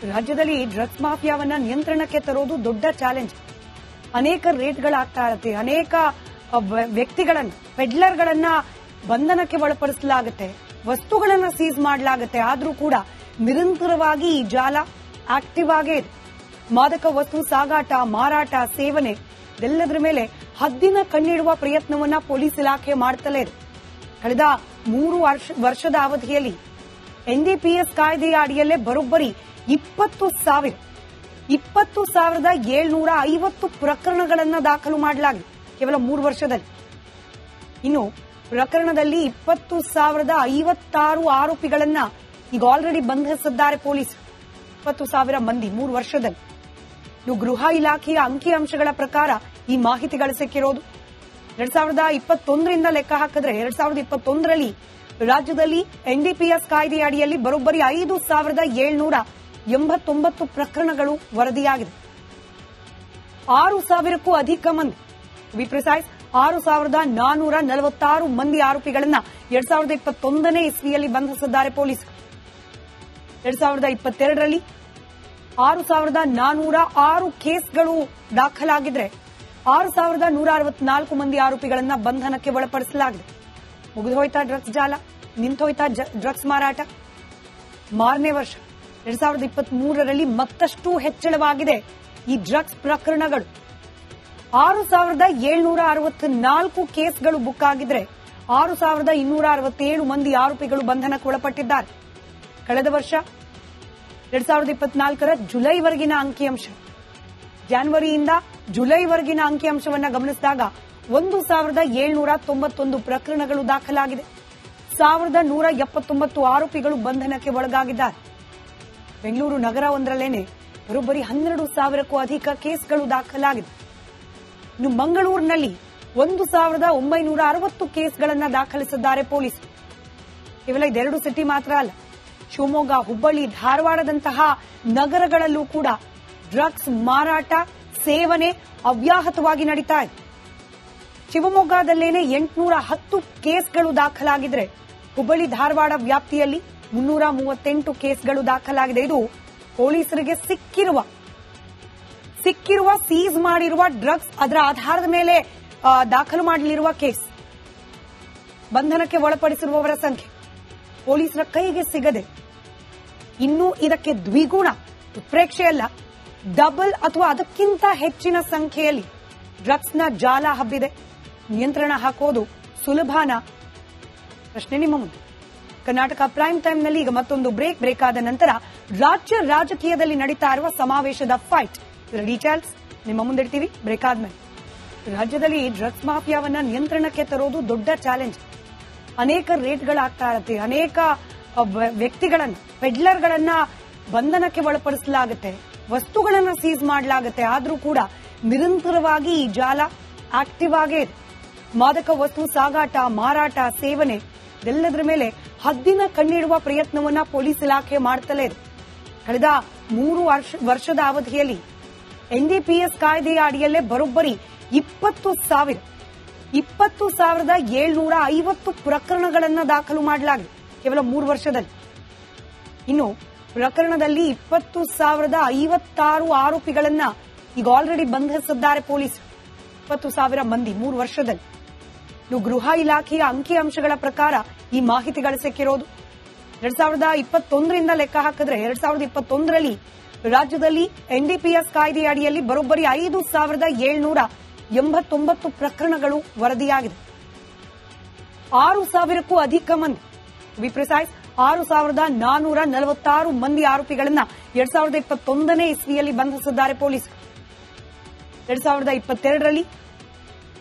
ರಾಜ್ಯದಲ್ಲಿ ಡ್ರಗ್ಸ್ ಮಾಫಿಯಾವನ್ನ ನಿಯಂತ್ರಣಕ್ಕೆ ತರೋದು ದೊಡ್ಡ ಚಾಲೆಂಜ್. ಅನೇಕ ರೇಟ್ಗಳಾಗ್ತಾ ಇರುತ್ತೆ, ಅನೇಕ ವ್ಯಕ್ತಿಗಳನ್ನ ಪೆಡ್ಲರ್ಗಳನ್ನ ಬಂಧನಕ್ಕೆ ಒಳಪಡಿಸಲಾಗುತ್ತೆ, ವಸ್ತುಗಳನ್ನ ಸೀಸ್ ಮಾಡಲಾಗುತ್ತೆ. ಆದ್ರೂ ಕೂಡ ನಿರಂತರವಾಗಿ ಈ ಜಾಲ ಆಕ್ಟಿವ್ ಆಗೇ ಇದೆ. ಮಾದಕ ವಸ್ತು ಸಾಗಾಟ, ಮಾರಾಟ, ಸೇವನೆ ಇದೆಲ್ಲದರ ಮೇಲೆ ಹದ್ದಿನ ಕಣ್ಣಿಡುವ ಪ್ರಯತ್ನವನ್ನ ಪೊಲೀಸ್ ಇಲಾಖೆ ಮಾಡ್ತಲೇ ಇದೆ. ಕಳೆದ 3 ವರ್ಷದ ಅವಧಿಯಲ್ಲಿ ಎನ್ಡಿಪಿಎಸ್ ಕಾಯ್ದೆಯ ಅಡಿಯಲ್ಲೇ ಬರೋಬ್ಬರಿ 20,750 ಪ್ರಕರಣಗಳನ್ನು ದಾಖಲು ಮಾಡಲಾಗಿದೆ ಕೇವಲ 3 ವರ್ಷದಲ್ಲಿ. ಇನ್ನು ಪ್ರಕರಣದಲ್ಲಿ 20,056 ಆರೋಪಿಗಳನ್ನ ಈಗ ಆಲ್ರೆಡಿ ಬಂಧಿಸಿದ್ದಾರೆ ಪೊಲೀಸ್. 20,000 ಮಂದಿ 3 ವರ್ಷದಲ್ಲಿ. ಇನ್ನು ಗೃಹ ಇಲಾಖೆಯ ಅಂಕಿಅಂಶಗಳ ಪ್ರಕಾರ ಈ ಮಾಹಿತಿಗಳು ಸಿಕ್ಕಿರೋದು 2021ರಿಂದ ಲೆಕ್ಕ ಹಾಕಿದ್ರೆ 2021ರಲ್ಲಿ ರಾಜ್ಯದಲ್ಲಿ ಎನ್ಡಿಪಿಎಸ್ ಕಾಯ್ದೆಯ ಅಡಿಯಲ್ಲಿ ಬರೋಬ್ಬರಿ 5,789 ಪ್ರಕರಣಗಳು ವರದಿಯಾಗಿದೆ. 6,000ಕ್ಕೂ ಅಧಿಕ ಮಂದಿ, ಬಿ ಪ್ರಿಸೈಸ್ 6,446 ಮಂದಿ ಆರೋಪಿಗಳನ್ನ 2021ನೇ ಇಸ್ವಿಯಲ್ಲಿ ಬಂಧಿಸಿದ್ದಾರೆ ಪೊಲೀಸರು. 2022ರಲ್ಲಿ 6,406 ಕೇಸ್ಗಳು ದಾಖಲಾಗಿದ್ರೆ 6,164 ಮಂದಿ ಆರೋಪಿಗಳನ್ನ ಬಂಧನಕ್ಕೆ ಒಳಪಡಿಸಲಾಗಿದೆ. ಮುಗಿದೋಯ್ತಾ ಡ್ರಗ್ಸ್ ಜಾಲ, ನಿಂತೋಯ್ತಾ ಡ್ರಗ್ಸ್ ಮಾರಾಟ? ಮಾರನೇ ವರ್ಷ 2023ರಲ್ಲಿ ಮತ್ತಷ್ಟು ಹೆಚ್ಚಳವಾಗಿದೆ ಈ ಡ್ರಗ್ಸ್ ಪ್ರಕರಣಗಳು. 6,764 ಕೇಸ್ಗಳು ಬುಕ್ ಆಗಿದ್ರೆ 6,267 ಮಂದಿ ಆರೋಪಿಗಳು ಬಂಧನಕ್ಕೆ ಒಳಪಟ್ಟಿದ್ದಾರೆ. ಕಳೆದ ವರ್ಷ 2024ರ ಜುಲೈವರೆಗಿನ ಅಂಕಿಅಂಶ, ಜನವರಿಯಿಂದ ಜುಲೈವರೆಗಿನ ಅಂಕಿಅಂಶವನ್ನ ಗಮನಿಸಿದಾಗ 1,791 ಪ್ರಕರಣಗಳು ದಾಖಲಾಗಿದೆ. 1,179 ಆರೋಪಿಗಳು ಬಂಧನಕ್ಕೆ ಒಳಗಾಗಿದ್ದಾರೆ. ಬೆಂಗಳೂರು ನಗರ ಒಂದರಲ್ಲೇನೆ ಬರೋಬ್ಬರಿ 12,000ಕ್ಕೂ ಅಧಿಕ ಕೇಸ್ಗಳು ದಾಖಲಾಗಿದೆ. ಇನ್ನು ಮಂಗಳೂರಿನಲ್ಲಿ 1,960 ಕೇಸ್ಗಳನ್ನು ದಾಖಲಿಸಿದ್ದಾರೆ ಪೊಲೀಸರು. ಕೇವಲ ಇದೆರಡು ಸಿಟಿ ಮಾತ್ರ ಅಲ್ಲ, ಶಿವಮೊಗ್ಗ, ಹುಬ್ಬಳ್ಳಿ, ಧಾರವಾಡದಂತಹ ನಗರಗಳಲ್ಲೂ ಕೂಡ ಡ್ರಗ್ಸ್ ಮಾರಾಟ, ಸೇವನೆ ಅವ್ಯಾಹತವಾಗಿ ನಡೀತಾ ಇದೆ. ಶಿವಮೊಗ್ಗದಲ್ಲೇನೆ 810 ಕೇಸ್ಗಳು ದಾಖಲಾಗಿದ್ರೆ ಹುಬ್ಬಳ್ಳಿ, ಧಾರವಾಡ ವ್ಯಾಪ್ತಿಯಲ್ಲಿ 338 ಕೇಸ್ಗಳು ದಾಖಲಾಗಿದೆ. ಇದು ಪೊಲೀಸರಿಗೆ ಸಿಕ್ಕಿರುವ ಸೀಸ್ ಮಾಡಿರುವ ಡ್ರಗ್ಸ್, ಅದರ ಆಧಾರದ ಮೇಲೆ ದಾಖಲು ಮಾಡಲಿರುವ ಕೇಸ್, ಬಂಧನಕ್ಕೆ ಒಳಪಡಿಸಿರುವವರ ಸಂಖ್ಯೆ ಪೊಲೀಸರ ಕೈಗೆ ಸಿಗದೆ ಇನ್ನೂ ಇದಕ್ಕೆ ದ್ವಿಗುಣ, ಉತ್ಪ್ರೇಕ್ಷೆಯಲ್ಲ, ಡಬಲ್ ಅಥವಾ ಅದಕ್ಕಿಂತ ಹೆಚ್ಚಿನ ಸಂಖ್ಯೆಯಲ್ಲಿ ಡ್ರಗ್ಸ್ನ ಜಾಲ ಹಬ್ಬಿದೆ. ನಿಯಂತ್ರಣ ಹಾಕೋದು ಸುಲಭನಾ? ಪ್ರಶ್ನೆ ನಿಮ್ಮ ಮುಂದೆ. ಕರ್ನಾಟಕ ಪ್ರೈಮ್ ಟೈಮ್ನಲ್ಲಿ ಈಗ ಮತ್ತೊಂದು ಬ್ರೇಕ್ ಆದ ನಂತರ ರಾಜ್ಯ ರಾಜಕೀಯದಲ್ಲಿ ನಡೀತಾ ಇರುವ ಸಮಾವೇಶದ ಫೈಟ್, ಇದರ ಡೀಟೇಲ್ಸ್ ನಿಮ್ಮ ಮುಂದಿಡ್ತೀವಿ ಬ್ರೇಕ್ ಆದ್ಮೇಲೆ. ರಾಜ್ಯದಲ್ಲಿ ಡ್ರಗ್ಸ್ ಮಾಫಿಯಾವನ್ನ ನಿಯಂತ್ರಣಕ್ಕೆ ತರೋದು ದೊಡ್ಡ ಚಾಲೆಂಜ್. ಅನೇಕ ರೇಟ್ಗಳಾಗ್ತಾ ಇರುತ್ತೆ, ಅನೇಕ ವ್ಯಕ್ತಿಗಳನ್ನ ಪೆಡ್ಲರ್ಗಳನ್ನ ಬಂಧನಕ್ಕೆ ಒಳಪಡಿಸಲಾಗುತ್ತೆ, ವಸ್ತುಗಳನ್ನ ಸೀಸ್ ಮಾಡಲಾಗುತ್ತೆ. ಆದ್ರೂ ಕೂಡ ನಿರಂತರವಾಗಿ ಈ ಜಾಲ ಆಕ್ಟಿವ್ ಆಗೇ ಇದೆ. ಮಾದಕ ವಸ್ತು ಸಾಗಾಟ, ಮಾರಾಟ, ಸೇವನೆ ಇದೆಲ್ಲದರ ಮೇಲೆ ಹದ್ದಿನ ಕಣ್ಣಿಡುವ ಪ್ರಯತ್ನವನ್ನ ಪೊಲೀಸ್ ಇಲಾಖೆ ಮಾಡ್ತಲೇ ಇದೆ. ಕಳೆದ 3 ವರ್ಷದ ಅವಧಿಯಲ್ಲಿ ಎನ್ಡಿಪಿಎಸ್ ಕಾಯ್ದೆಯ ಅಡಿಯಲ್ಲೇ ಬರೋಬ್ಬರಿ 20,750 ಪ್ರಕರಣಗಳನ್ನು ದಾಖಲು ಮಾಡಲಾಗಿದೆ ಕೇವಲ 3 ವರ್ಷದಲ್ಲಿ. ಇನ್ನು ಪ್ರಕರಣದಲ್ಲಿ 20,056 ಆರೋಪಿಗಳನ್ನ ಈಗ ಆಲ್ರೆಡಿ ಬಂಧಿಸಿದ್ದಾರೆ ಪೊಲೀಸರು. 20,000 ಮಂದಿ 3 ವರ್ಷದಲ್ಲಿ. ಇನ್ನು ಗೃಹ ಇಲಾಖೆಯ ಅಂಕಿಅಂಶಗಳ ಪ್ರಕಾರ ಈ ಮಾಹಿತಿಗಳು ಸಿಕ್ಕಿರೋದು 2021ರಿಂದ ಲೆಕ್ಕ ಹಾಕಿದ್ರೆ 2021ರಲ್ಲಿ ರಾಜ್ಯದಲ್ಲಿ ಎನ್ಡಿಪಿಎಸ್ ಕಾಯ್ದೆಯ ಅಡಿಯಲ್ಲಿ ಬರೋಬ್ಬರಿ 5,789 ಪ್ರಕರಣಗಳು ವರದಿಯಾಗಿದೆ. 6,000ಕ್ಕೂ ಅಧಿಕ ಮಂದಿ, ಬಿ ಪ್ರಿಸೈಸ್ 6,446 ಮಂದಿ ಆರೋಪಿಗಳನ್ನ 2021ನೇ ಇಸ್ವಿಯಲ್ಲಿ ಬಂಧಿಸಿದ್ದಾರೆ ಪೊಲೀಸರು. 2022ರಲ್ಲಿ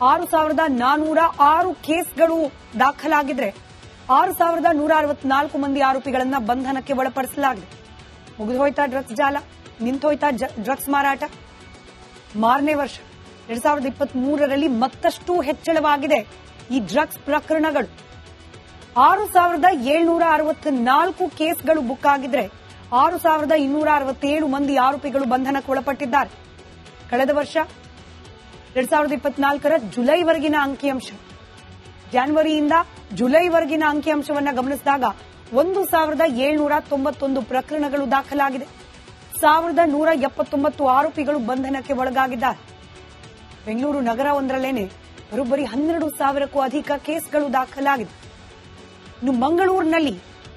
6,406 ಕೇಸ್ಗಳು ದಾಖಲಾಗಿದ್ರೆ 6,164 ಮಂದಿ ಆರೋಪಿಗಳನ್ನ ಬಂಧನಕ್ಕೆ ಒಳಪಡಿಸಲಾಗಿದೆ. ಮುಗಿದೋಯ್ತಾ ಡ್ರಗ್ಸ್ ಜಾಲ, ನಿಂತೋಯ್ತಾ ಡ್ರಗ್ಸ್ ಮಾರಾಟ? ಮಾರನೇ ವರ್ಷ 2023ರಲ್ಲಿ ಮತ್ತಷ್ಟು ಹೆಚ್ಚಳವಾಗಿದೆ ಈ ಡ್ರಗ್ಸ್ ಪ್ರಕರಣಗಳು. 6,764 ಕೇಸ್ಗಳು ಬುಕ್ ಆಗಿದ್ರೆ 6,267 ಮಂದಿ ಆರೋಪಿಗಳು ಬಂಧನಕ್ಕೆ ಒಳಪಟ್ಟಿದ್ದಾರೆ. ಕಳೆದ ವರ್ಷ 2024ರ ಜುಲೈವರೆಗಿನ ಅಂಕಿಅಂಶ, ಜನವರಿಯಿಂದ ಜುಲೈವರೆಗಿನ ಅಂಕಿಅಂಶವನ್ನ ಗಮನಿಸಿದಾಗ 1,791 ಪ್ರಕರಣಗಳು ದಾಖಲಾಗಿದೆ. 1179 ಆರೋಪಿಗಳು ಬಂಧನಕ್ಕೆ ಒಳಗಾಗಿದ್ದಾರೆ. ಬೆಂಗಳೂರು ನಗರವೊಂದರಲ್ಲೇನೆ ಬರೋಬ್ಬರಿ 12,000ಕ್ಕೂ ಅಧಿಕ ಕೇಸ್ಗಳು ದಾಖಲಾಗಿದೆ. ಇನ್ನು ಮಂಗಳೂರಿನಲ್ಲಿ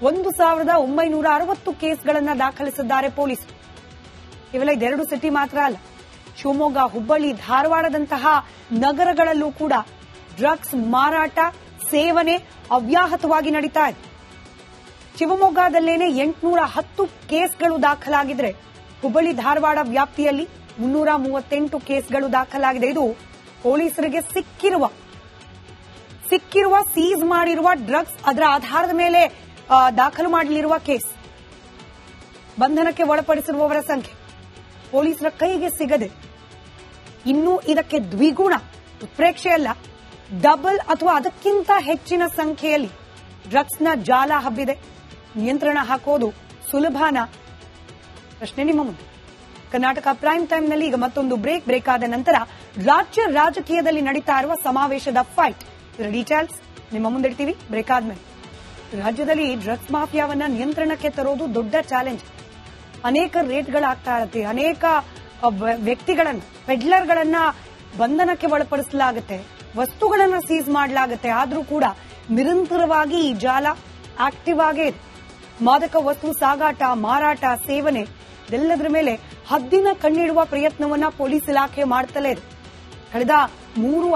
1,960 ಕೇಸ್ಗಳನ್ನು ದಾಖಲಿಸಿದ್ದಾರೆ ಪೊಲೀಸರು. ಕೇವಲ ಇದೆರಡು ಸಿಟಿ ಮಾತ್ರ ಅಲ್ಲ, ಶಿವಮೊಗ್ಗ, ಹುಬ್ಬಳ್ಳಿ, ಧಾರವಾಡದಂತಹ ನಗರಗಳಲ್ಲೂ ಕೂಡ ಡ್ರಗ್ಸ್ ಮಾರಾಟ, ಸೇವನೆ ಅವ್ಯಾಹತವಾಗಿ ನಡೀತಾ ಇದೆ. ಶಿವಮೊಗ್ಗದಲ್ಲೇನೆ 810 ಕೇಸ್ಗಳು ದಾಖಲಾಗಿದ್ರೆ ಹುಬ್ಬಳ್ಳಿ, ಧಾರವಾಡ ವ್ಯಾಪ್ತಿಯಲ್ಲಿ 338 ಕೇಸ್ಗಳು ದಾಖಲಾಗಿದೆ. ಇದು ಪೊಲೀಸರಿಗೆ ಸಿಕ್ಕಿರುವ ಸೀಸ್ ಮಾಡಿರುವ ಡ್ರಗ್ಸ್, ಅದರ ಆಧಾರದ ಮೇಲೆ ದಾಖಲು ಮಾಡಲಿರುವ ಕೇಸ್, ಬಂಧನಕ್ಕೆ ಒಳಪಡಿಸಿರುವವರ ಸಂಖ್ಯೆ ಪೊಲೀಸರ ಕೈಗೆ ಸಿಗದೆ ಇನ್ನೂ ಇದಕ್ಕೆ ದ್ವಿಗುಣ, ಉತ್ಪ್ರೇಕ್ಷೆಯಲ್ಲ, ಡಬಲ್ ಅಥವಾ ಅದಕ್ಕಿಂತ ಹೆಚ್ಚಿನ ಸಂಖ್ಯೆಯಲ್ಲಿ ಡ್ರಗ್ಸ್ನ ಜಾಲ ಹಬ್ಬಿದೆ. ನಿಯಂತ್ರಣ ಹಾಕೋದು ಸುಲಭನ? ಪ್ರಶ್ನೆ ನಿಮ್ಮ ಮುಂದೆ. ಕರ್ನಾಟಕ ಪ್ರೈಮ್ ಟೈಮ್ನಲ್ಲಿ ಈಗ ಮತ್ತೊಂದು ಬ್ರೇಕ್ ಆದ ನಂತರ ರಾಜ್ಯ ರಾಜಕೀಯದಲ್ಲಿ ನಡೀತಾ ಇರುವ ಸಮಾವೇಶದ ಫೈಟ್, ಇದರ ಡೀಟೇಲ್ಸ್ ನಿಮ್ಮ ಮುಂದಿಡ್ತೀವಿ ಬ್ರೇಕ್ ಆದ್ಮೇಲೆ. ರಾಜ್ಯದಲ್ಲಿ ಡ್ರಗ್ಸ್ ಮಾಫಿಯಾವನ್ನ ನಿಯಂತ್ರಣಕ್ಕೆ ತರೋದು ದೊಡ್ಡ ಚಾಲೆಂಜ್. ಅನೇಕ ರೇಟ್ಗಳಾಗ್ತಾ ಇರುತ್ತೆ, ಅನೇಕ ವ್ಯಕ್ತಿಗಳನ್ನ, ಪೆಡ್ಲರ್ಗಳನ್ನ ಬಂಧನಕ್ಕೆ ಒಳಪಡಿಸಲಾಗುತ್ತೆ, ವಸ್ತುಗಳನ್ನ ಸೀಸ್ ಮಾಡಲಾಗುತ್ತೆ. ಆದ್ರೂ ಕೂಡ ನಿರಂತರವಾಗಿ ಈ ಜಾಲ ಆಕ್ಟಿವ್ ಆಗೇ ಇದೆ. ಮಾದಕ ವಸ್ತು ಸಾಗಾಟ, ಮಾರಾಟ, ಸೇವನೆ ಇದೆಲ್ಲದರ ಮೇಲೆ ಹದ್ದಿನ ಕಣ್ಣಿಡುವ ಪ್ರಯತ್ನವನ್ನ ಪೊಲೀಸ್ ಇಲಾಖೆ ಮಾಡ್ತಲೇ ಇದೆ. ಕಳೆದ 3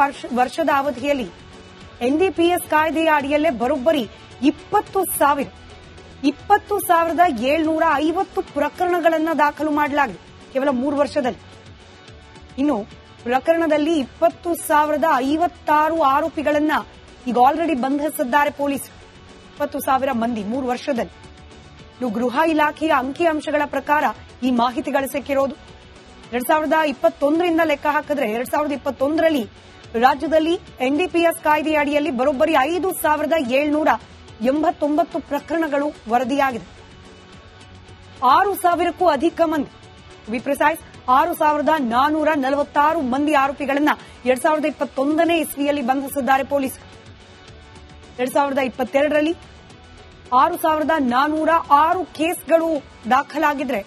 ವರ್ಷದ ಅವಧಿಯಲ್ಲಿ ಎನ್ಡಿಪಿಎಸ್ ಕಾಯ್ದೆಯ ಅಡಿಯಲ್ಲೇ ಬರೋಬ್ಬರಿ 20,750 ಪ್ರಕರಣಗಳನ್ನು ದಾಖಲು ಮಾಡಲಾಗಿದೆ ಕೇವಲ 3 ವರ್ಷದಲ್ಲಿ. ಇನ್ನು ಪ್ರಕರಣದಲ್ಲಿ 20,056 ಆರೋಪಿಗಳನ್ನ ಈಗ ಆಲ್ರೆಡಿ ಬಂಧಿಸಿದ್ದಾರೆ ಪೊಲೀಸರು. 20,000 ಮಂದಿ 3 ವರ್ಷದಲ್ಲಿ. ಇನ್ನು ಗೃಹ ಇಲಾಖೆಯ ಅಂಕಿಅಂಶಗಳ ಪ್ರಕಾರ ಈ ಮಾಹಿತಿಗಳು ಸಿಕ್ಕಿರೋದು 2021ರಿಂದ ಲೆಕ್ಕ ಹಾಕಿದ್ರೆ 2021ರಲ್ಲಿ ರಾಜ್ಯದಲ್ಲಿ ಎನ್ಡಿಪಿಎಸ್ ಕಾಯ್ದೆಯ ಅಡಿಯಲ್ಲಿ ಬರೋಬ್ಬರಿ 5,789 ಪ್ರಕರಣಗಳು ವರದಿಯಾಗಿದೆ. 6,000ಕ್ಕೂ ಅಧಿಕ ಮಂದಿ, ಬಿ ಪ್ರಿಸೈಸ್ 6,446 ಮಂದಿ ಆರೋಪಿಗಳನ್ನ 2021ನೇ ಇಸ್ವಿಯಲ್ಲಿ ಬಂಧಿಸಿದ್ದಾರೆ ಪೊಲೀಸರು. 2022ರಲ್ಲಿ 6,406 ಕೇಸ್ಗಳು ದಾಖಲಾಗಿದ್ರೆ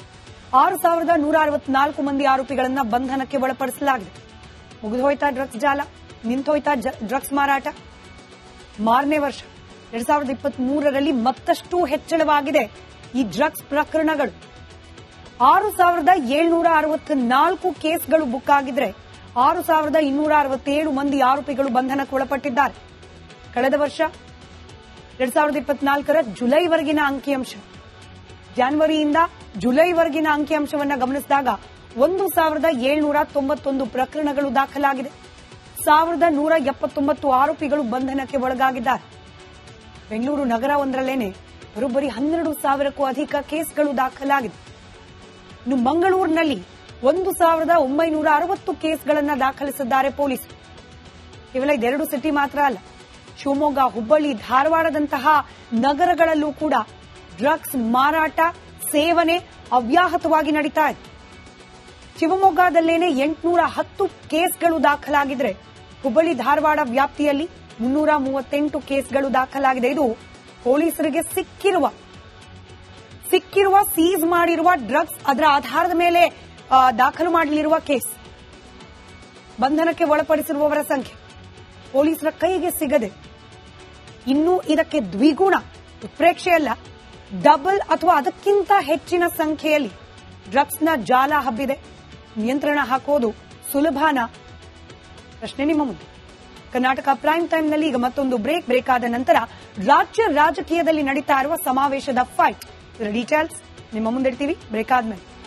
6,164 ಮಂದಿ ಆರೋಪಿಗಳನ್ನ ಬಂಧನಕ್ಕೆ ಒಳಪಡಿಸಲಾಗಿದೆ. ಮುಗಿದೋಯ್ತಾ ಡ್ರಗ್ಸ್ ಜಾಲ? ನಿಂತೋಯ್ತಾ ಡ್ರಗ್ಸ್ ಮಾರಾಟ? ಮಾರನೇ ವರ್ಷ 2023ರಲ್ಲಿ ಮತ್ತಷ್ಟು ಹೆಚ್ಚಳವಾಗಿದೆ ಈ ಡ್ರಗ್ಸ್ ಪ್ರಕರಣಗಳು. 6,764 ಕೇಸ್ಗಳು ಬುಕ್ ಆಗಿದ್ರೆ 6,267 ಮಂದಿ ಆರೋಪಿಗಳು ಬಂಧನಕ್ಕೆ ಒಳಪಟ್ಟಿದ್ದಾರೆ. ಕಳೆದ ವರ್ಷ 2024ರ ಜುಲೈವರೆಗಿನ ಅಂಕಿಅಂಶ, ಜನವರಿಯಿಂದ ಜುಲೈವರೆಗಿನ ಅಂಕಿಅಂಶವನ್ನು ಗಮನಿಸಿದಾಗ 1,791 ಪ್ರಕರಣಗಳು ದಾಖಲಾಗಿದೆ. 1,179 ಆರೋಪಿಗಳು ಬಂಧನಕ್ಕೆ ಒಳಗಾಗಿದ್ದಾರೆ. ಬೆಂಗಳೂರು ನಗರವೊಂದರಲ್ಲೇನೆ ಬರೋಬ್ಬರಿ 12,000ಕ್ಕೂ ಅಧಿಕ ಕೇಸ್ಗಳು ದಾಖಲಾಗಿದೆ. ಇನ್ನು ಮಂಗಳೂರಿನಲ್ಲಿ 1,960 ಕೇಸ್ಗಳನ್ನು ದಾಖಲಿಸಿದ್ದಾರೆ ಪೊಲೀಸರು. ಕೇವಲ ಇದೆರಡು ಸಿಟಿ ಮಾತ್ರ ಅಲ್ಲ, ಶಿವಮೊಗ್ಗ, ಹುಬ್ಬಳ್ಳಿ, ಧಾರವಾಡದಂತಹ ನಗರಗಳಲ್ಲೂ ಕೂಡ ಡ್ರಗ್ಸ್ ಮಾರಾಟ, ಸೇವನೆ ಅವ್ಯಾಹತವಾಗಿ ನಡೀತಾ ಇದೆ. ಶಿವಮೊಗ್ಗದಲ್ಲೇನೆ 810 ಕೇಸ್ಗಳು ದಾಖಲಾಗಿದ್ರೆ ಹುಬ್ಬಳ್ಳಿ, ಧಾರವಾಡ ವ್ಯಾಪ್ತಿಯಲ್ಲಿ 338 ಕೇಸ್ಗಳು ದಾಖಲಾಗಿದೆ. ಇದು ಪೊಲೀಸರಿಗೆ ಸಿಕ್ಕಿರುವ ಸೀಸ್ ಮಾಡಿರುವ ಡ್ರಗ್ಸ್, ಅದರ ಆಧಾರದ ಮೇಲೆ ದಾಖಲು ಮಾಡಲಿರುವ ಕೇಸ್, ಬಂಧನಕ್ಕೆ ಒಳಪಡಿಸಿರುವವರ ಸಂಖ್ಯೆ ಪೊಲೀಸರ ಕೈಗೆ ಸಿಗದೆ ಇನ್ನೂ ಇದಕ್ಕೆ ದ್ವಿಗುಣ, ಉತ್ಪ್ರೇಕ್ಷೆಯಲ್ಲ, ಡಬಲ್ ಅಥವಾ ಅದಕ್ಕಿಂತ ಹೆಚ್ಚಿನ ಸಂಖ್ಯೆಯಲ್ಲಿ ಡ್ರಗ್ಸ್ನ ಜಾಲ ಹಬ್ಬಿದೆ. ನಿಯಂತ್ರಣ ಹಾಕೋದು ಸುಲಭನ? ಪ್ರಶ್ನೆ ನಿಮ್ಮ ಮುಂದೆ. ಕರ್ನಾಟಕ ಪ್ರೈಮ್ ಟೈಮ್ನಲ್ಲಿ ಈಗ ಮತ್ತೊಂದು ಬ್ರೇಕ್ ಆದ ನಂತರ ರಾಜ್ಯ ರಾಜಕೀಯದಲ್ಲಿ ನಡೀತಾ ಇರುವ ಸಮಾವೇಶದ ಫೈಟ್, ಇದರ ಡೀಟೇಲ್ಸ್ ನಿಮ್ಮ ಮುಂದಿಡ್ತೀವಿ ಬ್ರೇಕ್ ಆದ್ಮೇಲೆ.